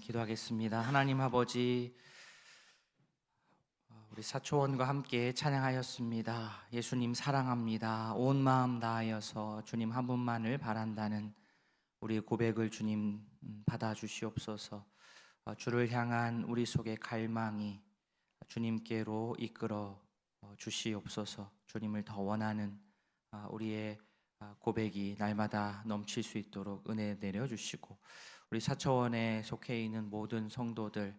기도하겠습니다. 하나님 아버지, 우리 사초원과 함께 찬양하였습니다. 예수님 사랑합니다. 온 마음 다하여서 주님 한 분만을 바란다는 우리의 고백을 주님 받아주시옵소서. 주를 향한 우리 속의 갈망이 주님께로 이끌어 주시옵소서. 주님을 더 원하는 우리의 고백이 날마다 넘칠 수 있도록 은혜 내려주시고, 우리 사초원에 속해 있는 모든 성도들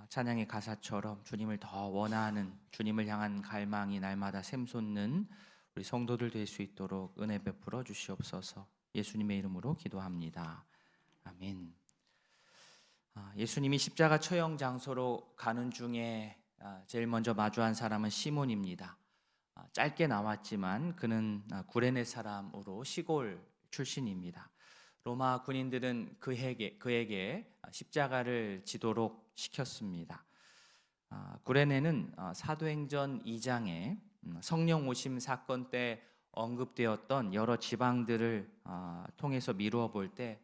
찬양의 가사처럼 주님을 더 원하는, 주님을 향한 갈망이 날마다 샘솟는 우리 성도들 될 수 있도록 은혜 베풀어 주시옵소서. 예수님의 이름으로 기도합니다. 아멘. 예수님이 십자가 처형 장소로 가는 중에 제일 먼저 마주한 사람은 시몬입니다. 짧게 나왔지만 그는 구레네 사람으로 시골 출신입니다. 로마 군인들은 그에게 십자가를 지도록 시켰습니다. 구레네는 사도행전 2장에 성령 오심 사건 때 언급되었던 여러 지방들을 통해서 미루어 볼 때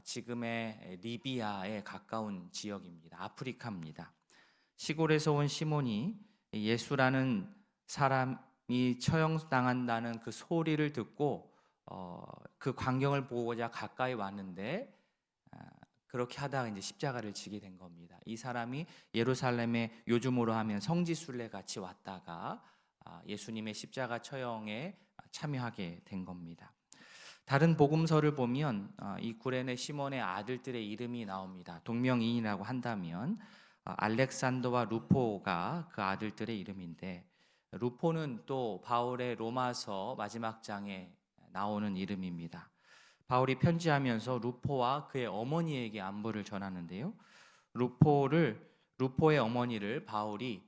지금의 리비아에 가까운 지역입니다. 아프리카입니다. 시골에서 온 시몬이 예수라는 사람이 처형당한다는 그 소리를 듣고 그 광경을 보고자 가까이 왔는데, 그렇게 하다가 이제 십자가를 지게 된 겁니다. 이 사람이 예루살렘에 요즘으로 하면 성지순례 같이 왔다가 예수님의 십자가 처형에 참여하게 된 겁니다. 다른 복음서를 보면 이 구레네 시몬의 아들들의 이름이 나옵니다. 동명이인이라고 한다면 알렉산더와 루포가 그 아들들의 이름인데, 루포는 또 바울의 로마서 마지막 장에 나오는 이름입니다. 바울이 편지하면서 루포와 그의 어머니에게 안부를 전하는데요, 루포의 어머니를 바울이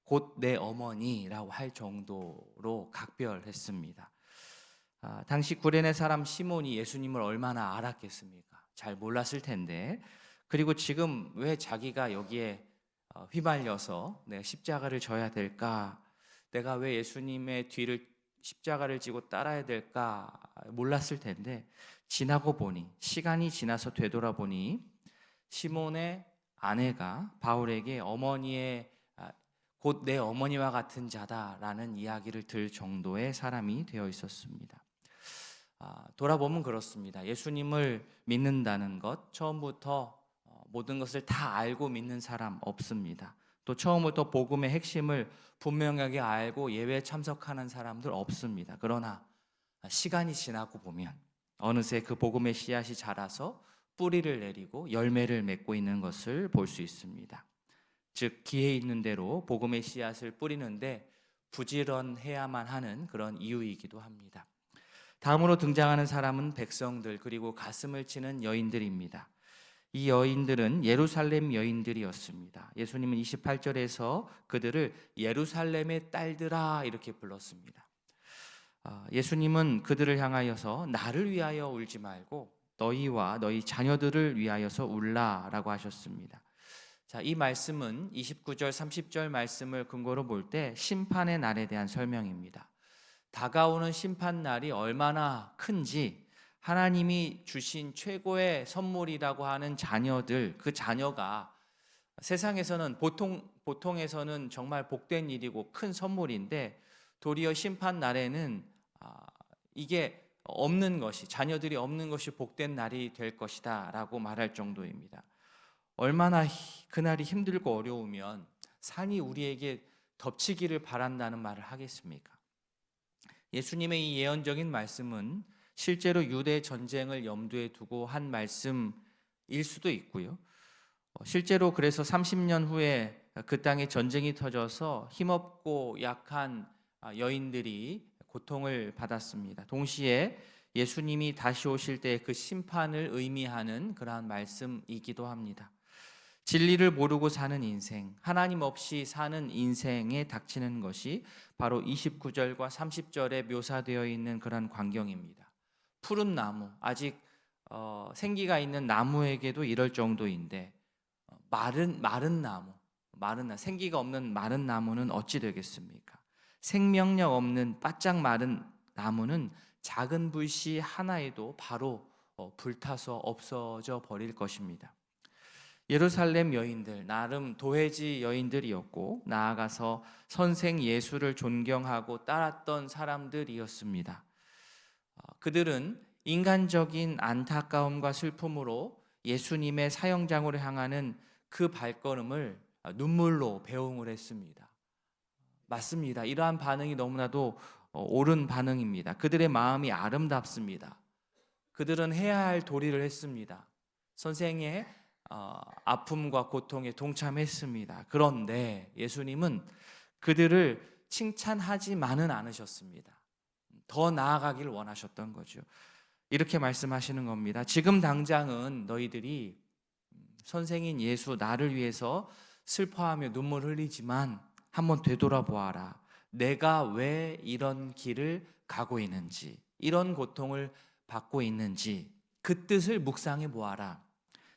곧 내 어머니라고 할 정도로 각별했습니다. 당시 구레네 사람 시몬이 예수님을 얼마나 알았겠습니까? 잘 몰랐을 텐데, 그리고 지금 왜 자기가 여기에 휘말려서 내가 십자가를 져야 될까? 내가 왜 예수님의 뒤를 십자가를 지고 따라야 될까? 몰랐을 텐데, 지나고 보니, 시간이 지나서 되돌아보니 시몬의 아내가 바울에게 어머니의 곧 내 어머니와 같은 자다라는 이야기를 들 정도의 사람이 되어 있었습니다. 돌아보면 그렇습니다. 예수님을 믿는다는 것, 처음부터 모든 것을 다 알고 믿는 사람 없습니다. 또 처음부터 복음의 핵심을 분명하게 알고 예배에 참석하는 사람들 없습니다. 그러나 시간이 지나고 보면 어느새 그 복음의 씨앗이 자라서 뿌리를 내리고 열매를 맺고 있는 것을 볼 수 있습니다. 즉, 기회 있는 대로 복음의 씨앗을 뿌리는데 부지런해야만 하는 그런 이유이기도 합니다. 다음으로 등장하는 사람은 백성들, 그리고 가슴을 치는 여인들입니다. 이 여인들은 예루살렘 여인들이었습니다. 예수님은 28절에서 그들을 예루살렘의 딸들아 이렇게 불렀습니다. 예수님은 그들을 향하여서 나를 위하여 울지 말고 너희와 너희 자녀들을 위하여서 울라라고 하셨습니다. 자, 이 말씀은 29절 30절 말씀을 근거로 볼 때 심판의 날에 대한 설명입니다. 다가오는 심판 날이 얼마나 큰지, 하나님이 주신 최고의 선물이라고 하는 자녀들, 그 자녀가 세상에서는 보통에서는 정말 복된 일이고 큰 선물인데, 도리어 심판 날에는 이게 없는 것이, 자녀들이 없는 것이 복된 날이 될 것이다 라고 말할 정도입니다. 얼마나 그날이 힘들고 어려우면 산이 우리에게 덮치기를 바란다는 말을 하겠습니까? 예수님의 이 예언적인 말씀은 실제로 유대 전쟁을 염두에 두고 한 말씀일 수도 있고요. 실제로 그래서 30년 후에 그 땅에 전쟁이 터져서 힘없고 약한 여인들이 고통을 받았습니다. 동시에 예수님이 다시 오실 때 그 심판을 의미하는 그러한 말씀이기도 합니다. 진리를 모르고 사는 인생, 하나님 없이 사는 인생에 닥치는 것이 바로 29절과 30절에 묘사되어 있는 그런 광경입니다. 푸른 나무, 아직 생기가 있는 나무에게도 이럴 정도인데, 마른 나무, 생기가 없는 마른 나무는 어찌 되겠습니까? 생명력 없는 바짝 마른 나무는 작은 불씨 하나에도 바로 불타서 없어져 버릴 것입니다. 예루살렘 여인들, 나름 도회지 여인들이었고 나아가서 선생 예수를 존경하고 따랐던 사람들이었습니다. 그들은 인간적인 안타까움과 슬픔으로 예수님의 사형장으로 향하는 그 발걸음을 눈물로 배웅을 했습니다. 맞습니다. 이러한 반응이 너무나도 옳은 반응입니다. 그들의 마음이 아름답습니다. 그들은 해야 할 도리를 했습니다. 선생의 아픔과 고통에 동참했습니다. 그런데 예수님은 그들을 칭찬하지만은 않으셨습니다. 더 나아가길 원하셨던 거죠. 이렇게 말씀하시는 겁니다. 지금 당장은 너희들이 선생인 예수 나를 위해서 슬퍼하며 눈물 흘리지만 한번 되돌아보아라. 내가 왜 이런 길을 가고 있는지, 이런 고통을 받고 있는지 그 뜻을 묵상해 보아라.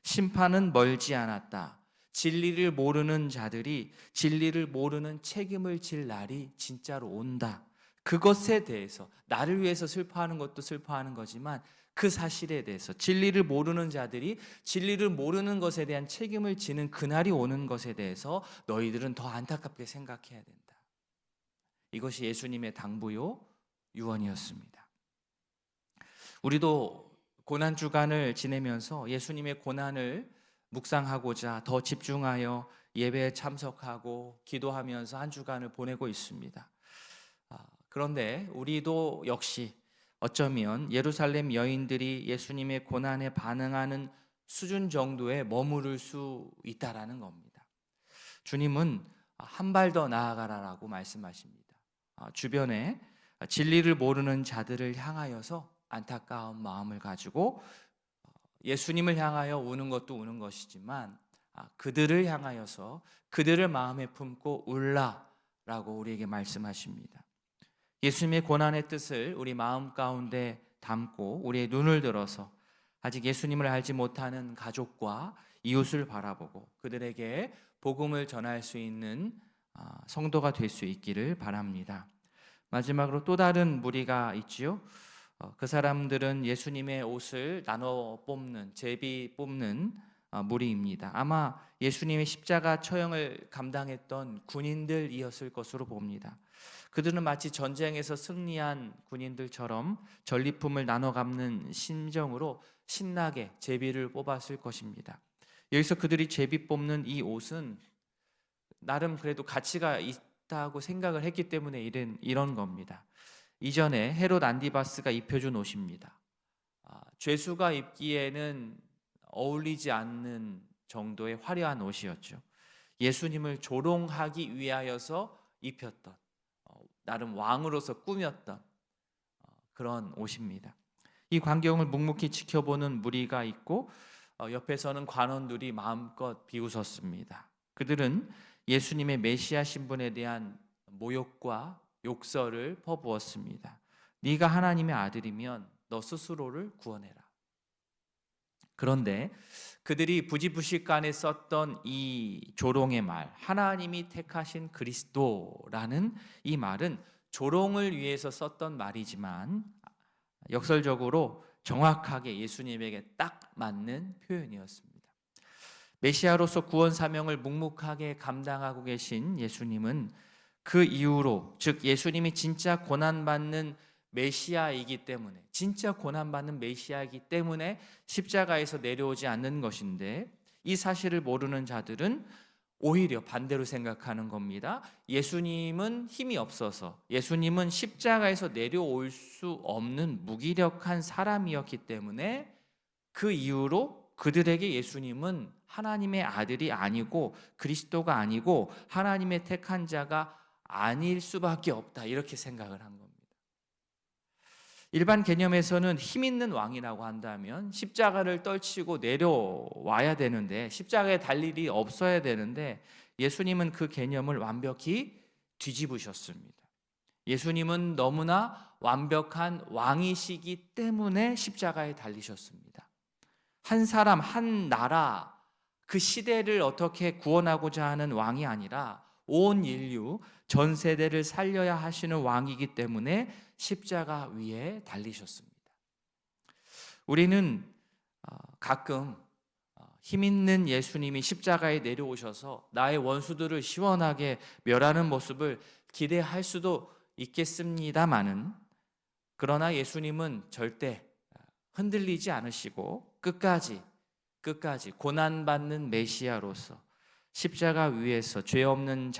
심판은 멀지 않았다. 진리를 모르는 자들이 진리를 모르는 책임을 질 날이 진짜로 온다. 그것에 대해서 나를 위해서 슬퍼하는 것도 슬퍼하는 거지만 그 사실에 대해서 진리를 모르는 자들이 진리를 모르는 것에 대한 책임을 지는 그날이 오는 것에 대해서 너희들은 더 안타깝게 생각해야 된다. 이것이 예수님의 당부요 유언이었습니다. 우리도 고난주간을 지내면서 예수님의 고난을 묵상하고자 더 집중하여 예배에 참석하고 기도하면서 한 주간을 보내고 있습니다. 그런데 우리도 역시 어쩌면 예루살렘 여인들이 예수님의 고난에 반응하는 수준 정도에 머무를 수 있다라는 겁니다. 주님은 한 발 더 나아가라라고 말씀하십니다. 주변에 진리를 모르는 자들을 향하여서 안타까운 마음을 가지고 예수님을 향하여 우는 것도 우는 것이지만 그들을 향하여서 그들을 마음에 품고 울라라고 우리에게 말씀하십니다. 예수님의 고난의 뜻을 우리 마음 가운데 담고 우리의 눈을 들어서 아직 예수님을 알지 못하는 가족과 이웃을 바라보고 그들에게 복음을 전할 수 있는 성도가 될 수 있기를 바랍니다. 마지막으로 또 다른 무리가 있지요. 그 사람들은 예수님의 옷을 나눠 뽑는, 제비 뽑는 무리입니다. 아마 예수님의 십자가 처형을 감당했던 군인들이었을 것으로 봅니다. 그들은 마치 전쟁에서 승리한 군인들처럼 전리품을 나눠 갚는 심정으로 신나게 제비를 뽑았을 것입니다. 여기서 그들이 제비 뽑는 이 옷은 나름 그래도 가치가 있다고 생각을 했기 때문에 이런 겁니다. 이전에 헤롯 안티바스가 입혀준 옷입니다. 죄수가 입기에는 어울리지 않는 정도의 화려한 옷이었죠. 예수님을 조롱하기 위하여서 입혔던, 나름 왕으로서 꾸몄던 그런 옷입니다. 이 광경을 묵묵히 지켜보는 무리가 있고 옆에서는 관원들이 마음껏 비웃었습니다. 그들은 예수님의 메시아 신분에 대한 모욕과 욕설을 퍼부었습니다. 네가 하나님의 아들이면 너 스스로를 구원해라. 그런데 그들이 부지부식간에 썼던 이 조롱의 말, 하나님이 택하신 그리스도라는 이 말은 조롱을 위해서 썼던 말이지만 역설적으로 정확하게 예수님에게 딱 맞는 표현이었습니다. 메시아로서 구원 사명을 묵묵하게 감당하고 계신 예수님은 그 이후로, 즉 예수님이 진짜 고난받는 메시아이기 때문에, 진짜 고난받는 메시아이기 때문에 십자가에서 내려오지 않는 것인데, 이 사실을 모르는 자들은 오히려 반대로 생각하는 겁니다. 예수님은 힘이 없어서, 예수님은 십자가에서 내려올 수 없는 무기력한 사람이었기 때문에 그 이후로 그들에게 예수님은 하나님의 아들이 아니고 그리스도가 아니고 하나님의 택한 자가 아닐 수밖에 없다, 이렇게 생각을 한 겁니다. 일반 개념에서는 힘 있는 왕이라고 한다면 십자가를 떨치고 내려와야 되는데, 십자가에 달 일이 없어야 되는데 예수님은 그 개념을 완벽히 뒤집으셨습니다. 예수님은 너무나 완벽한 왕이시기 때문에 십자가에 달리셨습니다. 한 사람, 한 나라, 그 시대를 어떻게 구원하고자 하는 왕이 아니라 온 인류, 전 세대를 살려야 하시는 왕이기 때문에 십자가 위에 달리셨습니다. 우리는 가끔 힘 있는 예수님이 십자가에 내려오셔서 나의 원수들을 시원하게 멸하는 모습을 기대할 수도 있겠습니다마는, 그러나 예수님은 절대 흔들리지 않으시고 끝까지 고난받는 메시아로서 십자가 위에서 죄 없는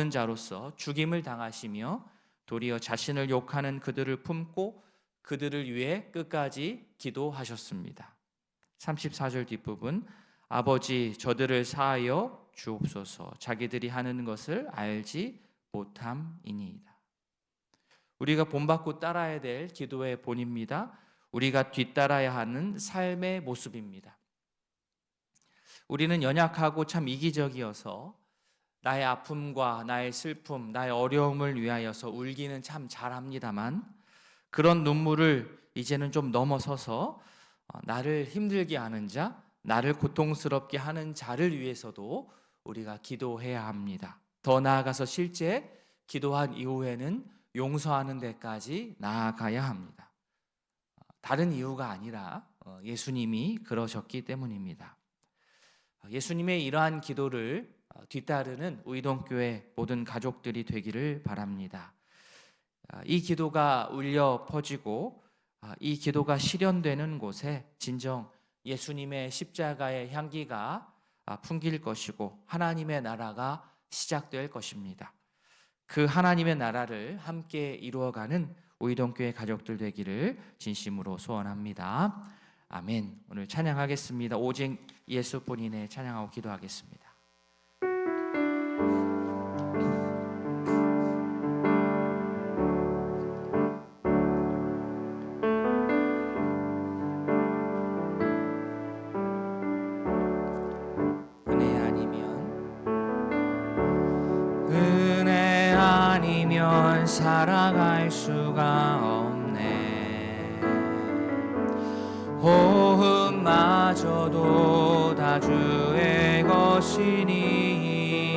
자로서 죽임을 당하시며 도리어 자신을 욕하는 그들을 품고 그들을 위해 끝까지 기도하셨습니다. 34절 뒷부분, 아버지 저들을 사하여 주옵소서, 자기들이 하는 것을 알지 못함이니이다. 우리가 본받고 따라야 될 기도의 본입니다. 우리가 뒤따라야 하는 삶의 모습입니다. 우리는 연약하고 참 이기적이어서 나의 아픔과 나의 슬픔, 나의 어려움을 위하여서 울기는 참 잘합니다만, 그런 눈물을 이제는 좀 넘어서서 나를 힘들게 하는 자, 나를 고통스럽게 하는 자를 위해서도 우리가 기도해야 합니다. 더 나아가서 실제 기도한 이후에는 용서하는 데까지 나아가야 합니다. 다른 이유가 아니라 예수님이 그러셨기 때문입니다. 예수님의 이러한 기도를 뒤따르는 우이동교회 모든 가족들이 되기를 바랍니다. 이 기도가 울려 퍼지고 이 기도가 실현되는 곳에 진정 예수님의 십자가의 향기가 풍길 것이고 하나님의 나라가 시작될 것입니다. 그 하나님의 나라를 함께 이루어가는 우이동교회 가족들 되기를 진심으로 소원합니다. 아멘. 오늘 찬양하겠습니다. 오직 예수뿐이네 찬양하고 기도하겠습니다. 은혜 아니면 살아갈 수가 없네. 호흡마저도 다 주의 것이니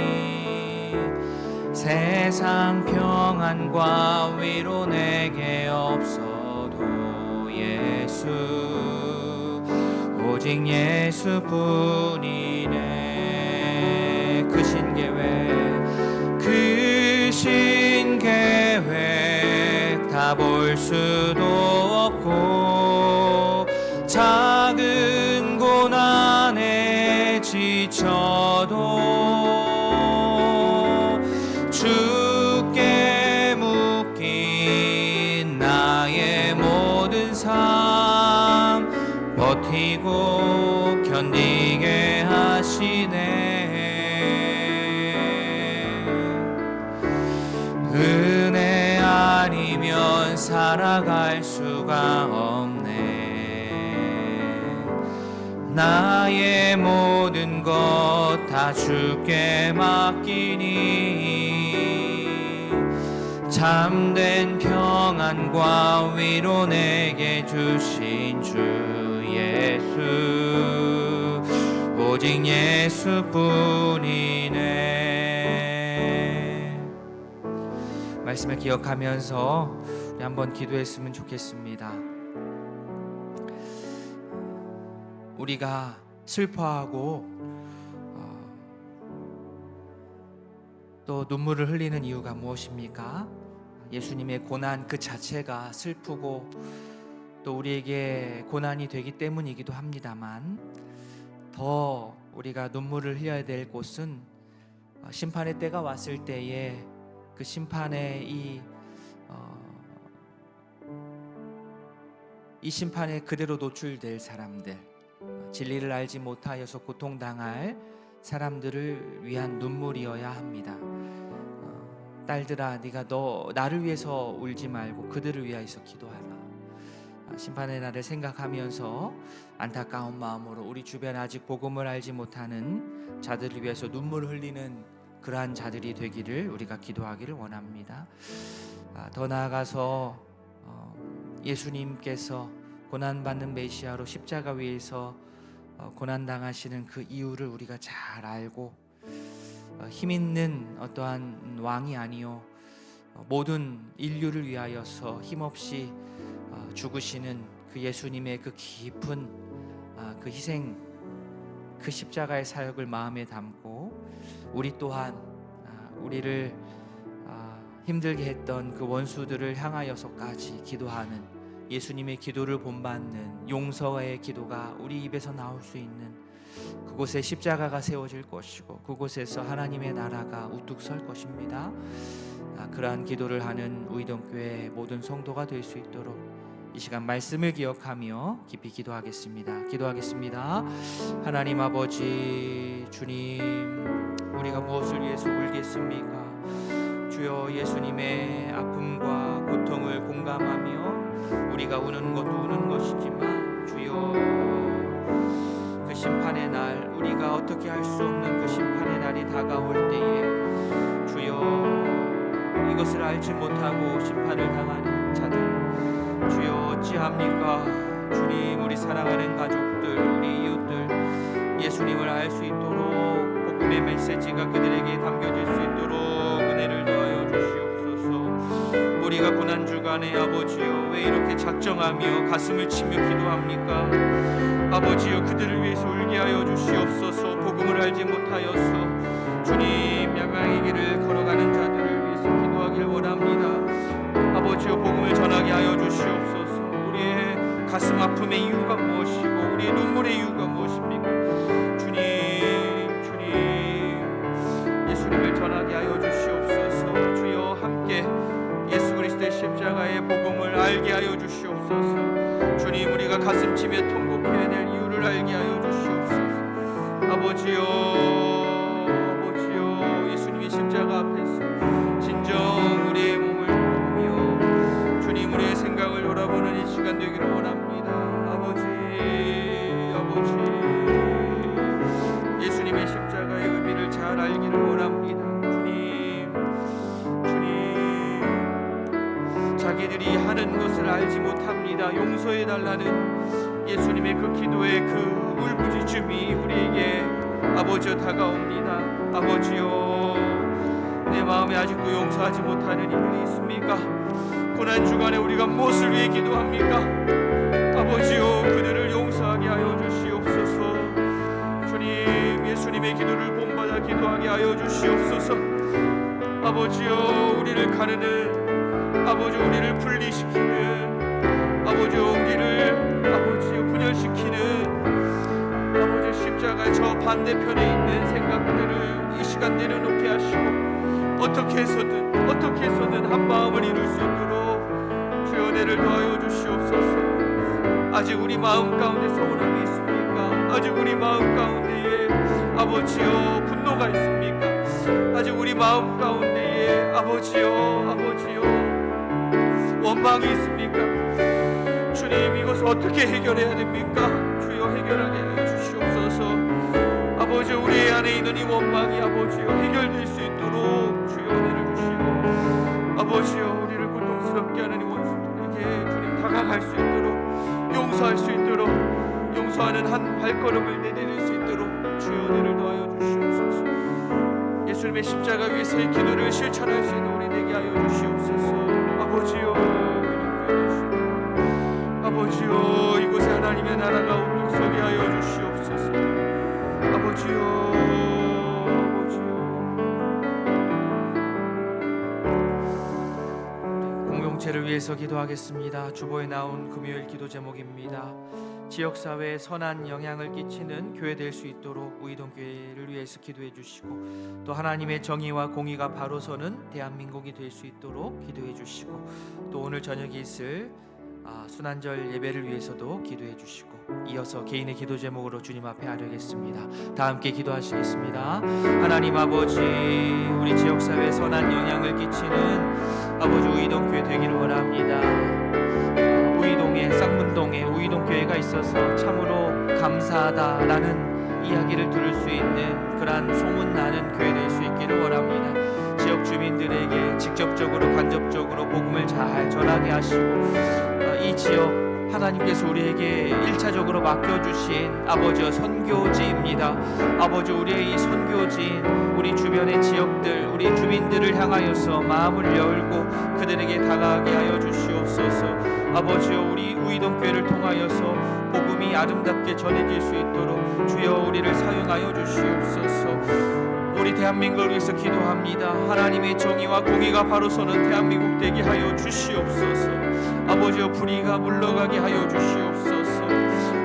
세상 평안과 위로 내게 없어도 예수, 오직 예수뿐이네. 크신 계획 다 볼 수도 없고 작은 고난에 지쳐도 주께 묶인 나의 모든 삶 버티고 견디게 하시네. 은혜 아니면 살아갈 수가 없네. 나의 모든 것 다 주께 맡기니 참된 평안과 위로 내게 주신 주 예수, 오직 예수뿐이네. 말씀을 기억하면서 우리 한번 기도했으면 좋겠습니다. 우리가 슬퍼하고 또 눈물을 흘리는 이유가 무엇입니까? 예수님의 고난 그 자체가 슬프고 또 우리에게 고난이 되기 때문이기도 합니다만, 더 우리가 눈물을 흘려야 될 곳은 심판의 때가 왔을 때에 그 심판의 이 심판에 그대로 노출될 사람들, 진리를 알지 못하여서 고통당할 사람들을 위한 눈물이어야 합니다. 딸들아, 네가 나를 위해서 울지 말고 그들을 위하여서 기도하라. 심판의 날을 생각하면서 안타까운 마음으로 우리 주변 아직 복음을 알지 못하는 자들을 위해서 눈물을 흘리는 그러한 자들이 되기를 우리가 기도하기를 원합니다. 더 나아가서 예수님께서 고난받는 메시아로 십자가 위에서 고난당하시는 그 이유를 우리가 잘 알고 힘있는 어떠한 왕이 아니요 모든 인류를 위하여서 힘없이 죽으시는 그 예수님의 그 깊은 그 희생 그 십자가의 사역을 마음에 담고 우리 또한 우리를 힘들게 했던 그 원수들을 향하여서까지 기도하는 예수님의 기도를 본받는 용서의 기도가 우리 입에서 나올 수 있는 그곳에 십자가가 세워질 것이고 그곳에서 하나님의 나라가 우뚝 설 것입니다. 그러한 기도를 하는 우이동교회 모든 성도가 될 수 있도록 이 시간 말씀을 기억하며 깊이 기도하겠습니다. 하나님 아버지, 주님, 우리가 무엇을 위해서 울겠습니까? 주여, 예수님의 아픔과 고통을 공감하며 우리가 우는 것도 우는 것이지만 주여, 그 심판의 날, 우리가 어떻게 할 수 없는 그 심판의 날이 다가올 때에 주여, 이것을 알지 못하고 심판을 당하는 자들, 주여 어찌합니까? 주님, 우리 사랑하는 가족들, 우리 이웃들 예수님을 알 수 있도록 복음의 메시지가 그들에게 담겨질 수 있도록 은혜를 더하여 주시옵소서. 우리가 고난주간에 아버지여 왜 이렇게 작정하며 가슴을 치며 기도합니까? 아버지여, 그들을 위해서 울게 하여 주시옵소서. 복음을 알지 못하여서 주님 멸망의 길을 걸어가는 자들을 위해서 기도하길 원합니다. 아버지여, 복음을 전하게 하여 주시옵소서. 우리의 가슴 아픔의 이유가 무엇이고 우리의 눈물의 이유가 무엇입니까? 주님, 예수님을 전하게 하여 주시옵소서. 주여, 함께 예수 그리스도의 십자가의 복음을 알게 하여 주시옵소서. 주님, 우리가 가슴 치며 통곡해야 될 이유를 알게 하여 주시옵소서. 아버지여, 예수님의 십자가 앞에서 진정 우리의 몸을 보며 주님, 우리의 생각을 돌아보는 이 시간 되기를 원합니다. 아버지, 예수님의 십자가의 의미를 잘 알기를 원합니다. 주님, 자기들이 하는 것을 알지 못합니다. 용서해달라는 예수님의 그 기도의 그 울부짖음이 우리에게 아버지여 다가옵니다. 아버지여, 내 마음에 아직도 용서하지 못하는 이들이 있습니까? 고난주간에 우리가 무엇을 위해 기도합니까? 아버지여, 그들을 용서하게 하여 주시옵소서. 주님, 예수님의 기도를 본받아 기도하게 하여 주시옵소서. 아버지여, 우리를 가르는, 아버지여, 우리를 분리시키는, 아버지여, 우리를 아버지여 분열시키는 아버지여, 십자가의 저 반대편에 있는 생각들을 이 시간 내려놓게 하시고 어떻게 해서든 한 마음을 이룰 수 있도록 주여 은혜를 더하여 주시옵소서. 아직 우리 마음 가운데 서운함이 있습니까? 아직 우리 마음 가운데에 아버지여 분노가 있습니까? 아직 우리 마음 가운데에 아버지여 원망이 있습니까? 주님, 이것을 어떻게 해결해야 됩니까? 주여, 해결하게 하여 주시옵소서. 아버지여, 우리 안에 있는 이 원망이 아버지여 해결될 수 있도록 주여 은혜를 주시고 아버지여, 우리를 고통스럽게 하는 이 원수들에게 주님 다가갈 수 있도록, 용서할 수 있도록, 용서하는 한 발걸음을 내디딜 수 있도록 주여 은혜를 더하여 주시옵소서. 예수님의 십자가 위에서의 기도를 실천할 수 있는 우리 되게 하여 주시옵소서. 아버지여, 아버지여, 이곳에 하나님의 나라가 우뚝 서게 하여 주시옵소서. 아버지여, 공동체를 위해서 기도하겠습니다. 주보에 나온 금요일 기도 제목입니다. 지역사회에 선한 영향을 끼치는 교회 될 수 있도록 우이동교회를 위해서 기도해 주시고, 또 하나님의 정의와 공의가 바로 서는 대한민국이 될 수 있도록 기도해 주시고, 또 오늘 저녁에 있을 순환절 예배를 위해서도 기도해 주시고, 이어서 개인의 기도 제목으로 주님 앞에 아뢰겠습니다. 다 함께 기도하시겠습니다. 하나님 아버지, 우리 지역사회에 선한 영향을 끼치는 아버지 우이동교회 되기를 원합니다. 우이동에, 쌍문동에 우이동교회가 있어서 참으로 감사하다라는 이야기를 들을 수 있는 그러한 소문나는 교회 될 수 있기를 원합니다. 지역 주민들에게 직접적으로 간접적으로 복음을 잘 전하게 하시고 이 지역 하나님께서 우리에게 1차적으로 맡겨주신 아버지여 선교지입니다. 아버지, 우리의 이 선교지인 우리 주변의 지역들, 우리 주민들을 향하여서 마음을 열고 그들에게 다가가게 하여 주시옵소서. 아버지여, 우리 우이동교회를 통하여서 복음이 아름답게 전해질 수 있도록 주여 우리를 사용하여 주시옵소서. 우리 대한민국을 위해서 기도합니다. 하나님의 정의와 공의가 바로 서는 대한민국 되게 하여 주시옵소서. 아버지여, 불의가 물러가게 하여 주시옵소서.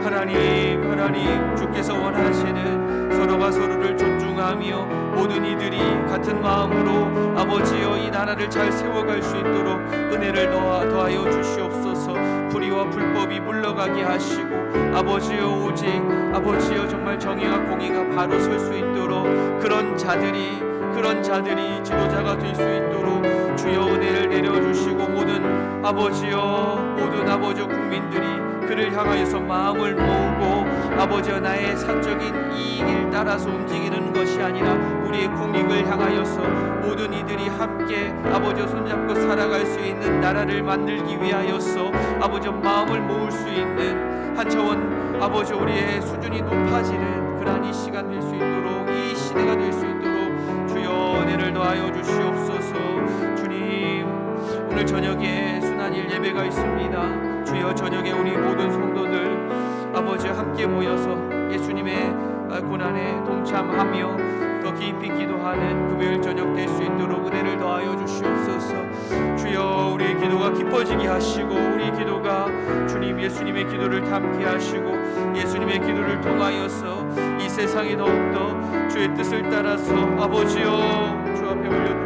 하나님 주께서 원하시는 서로가 서로를 존중하며 모든 이들이 같은 마음으로 아버지여 이 나라를 잘 세워갈 수 있도록 은혜를 더하여 주시옵소서. 불의와 불법이 물러가게 하시고 아버지여, 오직 아버지여 정말 정의와 공의가 바로 설 수 있도록 그런 자들이 지도자가 될 수 있도록 주여 은혜를 내려주시고 모든 아버지여 국민들이 그를 향하여서 마음을 모으고 아버지여 나의 사적인 이익을 따라서 움직이는 것이 아니라 우리의 공익을 향하여서 모든 이들이 함께 아버지여 손잡고 살아갈 수 있는 나라를 만들기 위하여서 아버지여 마음을 모을 수 있는 한 차원 아버지여 우리의 수준이 높아지는 그러한 이 시간 될 수 있도록, 이 시대가 될 수 있도록 주여 은혜를 더하여 주시옵소서. 주님, 오늘 저녁에 순환일 예배가 있습니다. 주여 저녁에 우리 모든 성도들 아버지 함께 모여서 예수님의 고난에 동참하며 더 깊이 기도하는 금요일 저녁 될 수 있도록 은혜를 더하여 주시옵소서. 주여 우리의 기도가 깊어지게 하시고 우리 기도가 주님 예수님의 기도를 담게 하시고 예수님의 기도를 통하여서 이 세상이 더욱더 주의 뜻을 따라서 아버지여 주 앞에 올려